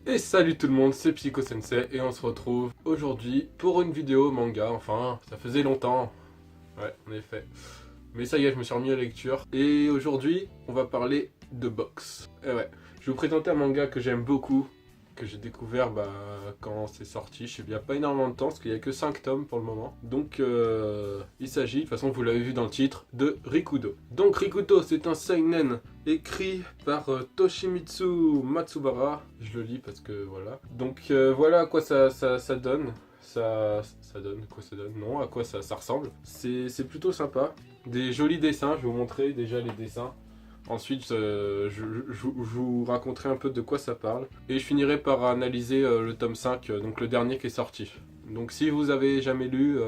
Et salut tout le monde, c'est Psycho Sensei et on se retrouve aujourd'hui pour une vidéo manga. Enfin, ça faisait longtemps. Ouais, en effet. Mais ça y est, je me suis remis à la lecture. Et aujourd'hui, on va parler de boxe. Et ouais, je vais vous présenter un manga que j'aime beaucoup, que j'ai découvert quand c'est sorti. Je sais bien pas énormément de temps, parce qu'il n'y a que 5 tomes pour le moment. Donc, il s'agit, de toute façon, vous l'avez vu dans le titre, de Rikudo. Donc, Rikudo, c'est un seinen écrit par Toshimitsu Matsubara. Je le lis parce que voilà. Donc, voilà à quoi ça donne. Ça donne, quoi ça donne? Non, à quoi ça ressemble. C'est plutôt sympa. Des jolis dessins, je vais vous montrer déjà les dessins. Ensuite, je vous raconterai un peu de quoi ça parle. Et je finirai par analyser le tome 5, donc le dernier qui est sorti. Donc si vous avez jamais lu,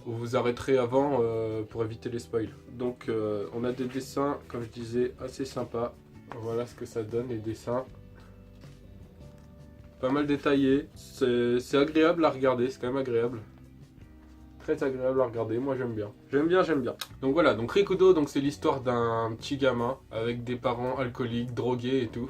vous vous arrêterez avant pour éviter les spoils. Donc on a des dessins, comme je disais, assez sympas. Voilà ce que ça donne, les dessins. Pas mal détaillés. C'est agréable à regarder, c'est quand même agréable. Très agréable à regarder, moi j'aime bien. J'aime bien. Donc voilà, donc Rikudo, donc c'est l'histoire d'un petit gamin avec des parents alcooliques, drogués et tout.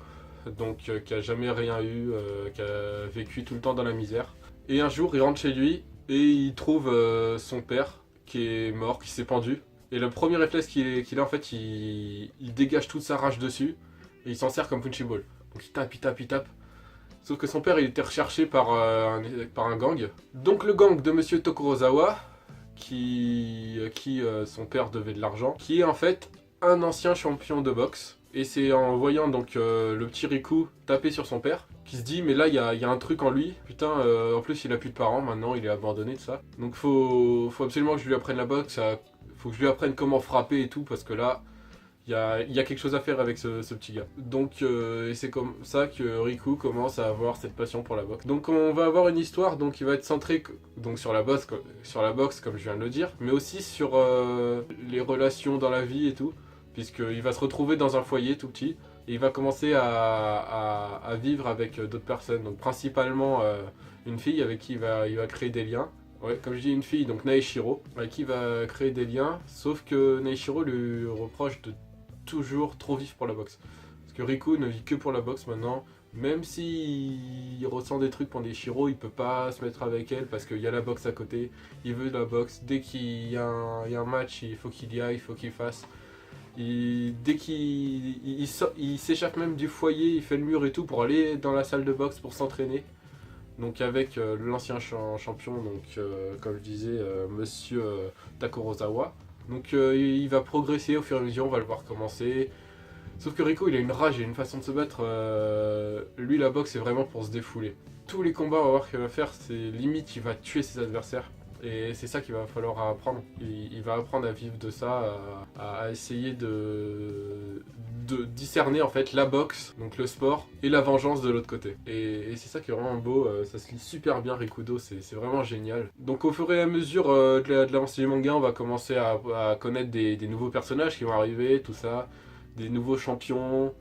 Donc qui a jamais rien eu, qui a vécu tout le temps dans la misère. Et un jour il rentre chez lui et il trouve son père qui est mort, qui s'est pendu. Et le premier réflexe qu'il a en fait, il dégage toute sa rage dessus et il s'en sert comme punching ball. Donc il tape, il tape, il tape. Sauf que son père il était recherché par un gang. Donc le gang de Monsieur Tokorozawa, qui son père devait de l'argent, qui est en fait un ancien champion de boxe. Et c'est en voyant donc le petit Riku taper sur son père, qui se dit mais là il y a un truc en lui, putain en plus il a plus de parents, maintenant il est abandonné de ça. Donc faut absolument que je lui apprenne la boxe, faut que je lui apprenne comment frapper et tout, parce que là il y a quelque chose à faire avec ce petit gars. Donc et c'est comme ça que Riku commence à avoir cette passion pour la boxe. Donc on va avoir une histoire donc qui va être centrée donc sur la boxe comme je viens de le dire, mais aussi sur les relations dans la vie et tout, puisqu'il va se retrouver dans un foyer tout petit et il va commencer à vivre avec d'autres personnes, donc principalement une fille avec qui il va créer des liens. Ouais, comme je dis, une fille, donc Naeshiro, avec qui il va créer des liens, sauf que Naeshiro lui reproche de toujours trop vif pour la boxe. Parce que Riku ne vit que pour la boxe maintenant. Même s'il ressent des trucs pour Neshiro, il peut pas se mettre avec elle parce qu'il y a la boxe à côté. Il veut de la boxe. Dès qu'il y a il y a un match, il faut qu'il y aille, il faut qu'il fasse. Dès il s'échappe même du foyer, il fait le mur et tout pour aller dans la salle de boxe pour s'entraîner. Donc avec l'ancien champion, donc comme je disais, Monsieur Takorozawa. Donc il va progresser au fur et à mesure, on va le voir commencer. Sauf que Rico il a une rage et une façon de se battre. Lui la boxe c'est vraiment pour se défouler. Tous les combats on va voir qu'il va faire, c'est limite il va tuer ses adversaires. Et c'est ça qu'il va falloir apprendre. Il va apprendre à vivre de ça, à essayer de discerner en fait la boxe, donc le sport, et la vengeance de l'autre côté. Et c'est ça qui est vraiment beau, ça se lit super bien Rikudo, c'est vraiment génial. Donc au fur et à mesure de l'avancée du manga, on va commencer à connaître des nouveaux personnages qui vont arriver, tout ça, des nouveaux champions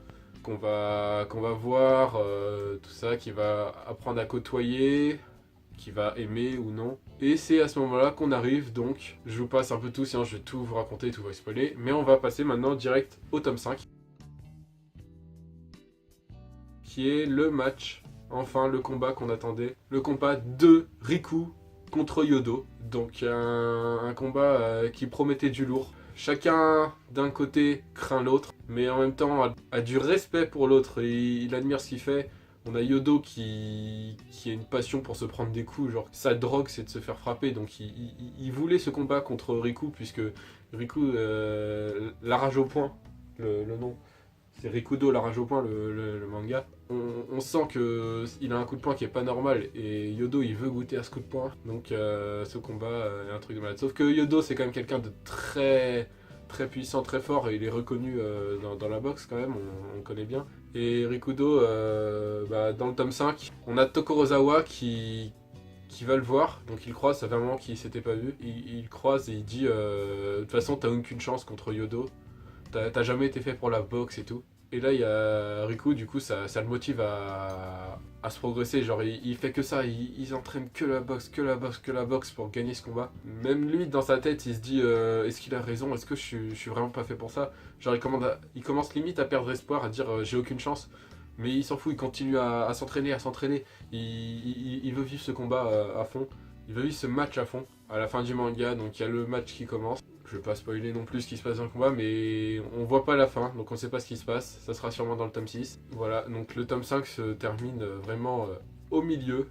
qu'on va voir, tout ça, qui va apprendre à côtoyer, qui va aimer ou non. Et c'est à ce moment-là qu'on arrive, donc je vous passe un peu tout, sinon je vais tout vous raconter, tout vous spoiler, mais on va passer maintenant direct au tome 5, qui est le match, enfin le combat qu'on attendait, le combat de Riku contre Yodo, donc un combat qui promettait du lourd. Chacun d'un côté craint l'autre, mais en même temps a du respect pour l'autre, il admire ce qu'il fait. On a Yodo qui a une passion pour se prendre des coups, genre sa drogue c'est de se faire frapper, donc il voulait ce combat contre Riku, puisque Riku, la rage au poing, le nom, c'est Rikudo, la rage au poing, le manga. On sent qu'il a un coup de poing qui est pas normal, et Yodo il veut goûter à ce coup de poing, donc ce combat est un truc de malade. Sauf que Yodo c'est quand même quelqu'un de très puissant, très fort, et il est reconnu dans la boxe quand même, on le connaît bien. Et Rikudo, dans le tome 5, on a Tokorozawa qui va le voir, donc il croise, ça fait un moment qu'il s'était pas vu, il croise et il dit de toute façon t'as aucune chance contre Yodo, t'as jamais été fait pour la boxe et tout. Et là il y a Riku, du coup ça le motive à se progresser, genre il fait que ça, il entraîne que la boxe, que la boxe, que la boxe pour gagner ce combat. Même lui dans sa tête il se dit est-ce qu'il a raison, est-ce que je suis vraiment pas fait pour ça. Genre il commence limite à perdre espoir, à dire j'ai aucune chance. Mais il s'en fout, il continue à s'entraîner, il veut vivre ce combat à fond. Il veut vivre ce match à fond. À la fin du manga, donc il y a le match qui commence. Je vais pas spoiler non plus ce qui se passe dans le combat, mais on voit pas la fin, donc on sait pas ce qui se passe. Ça sera sûrement dans le tome 6. Voilà, donc le tome 5 se termine vraiment au milieu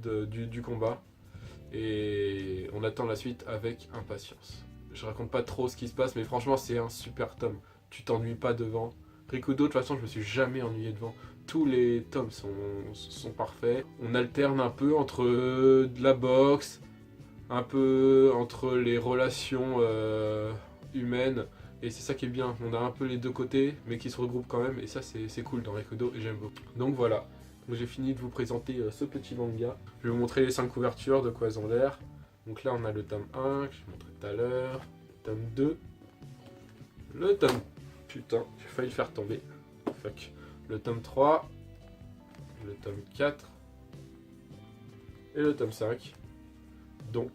du combat. Et on attend la suite avec impatience. Je raconte pas trop ce qui se passe, mais franchement c'est un super tome. Tu t'ennuies pas devant. Rikudo, de toute façon, je me suis jamais ennuyé devant. Tous les tomes sont parfaits. On alterne un peu entre de la boxe, un peu entre les relations humaines. Et c'est ça qui est bien. On a un peu les deux côtés, mais qui se regroupent quand même. Et ça, c'est cool dans Rikudo et j'aime beaucoup. Donc voilà. J'ai fini de vous présenter ce petit manga. Je vais vous montrer les 5 couvertures, de quoi elles ont l'air. Donc là, on a le tome 1, que je vous montrais tout à l'heure. Le tome 2. Le tome... Putain, j'ai failli le faire tomber. Fuck. Le tome 3. Le tome 4. Et le tome 5. Donc,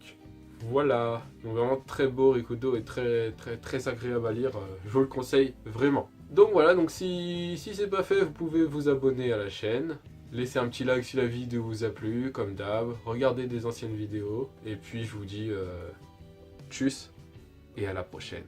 voilà. Donc vraiment très beau, Rikudo est très agréable à lire. Je vous le conseille vraiment. Donc voilà, donc si c'est pas fait, vous pouvez vous abonner à la chaîne. Laissez un petit like si la vidéo vous a plu, comme d'hab. Regardez des anciennes vidéos. Et puis je vous dis tchuss et à la prochaine.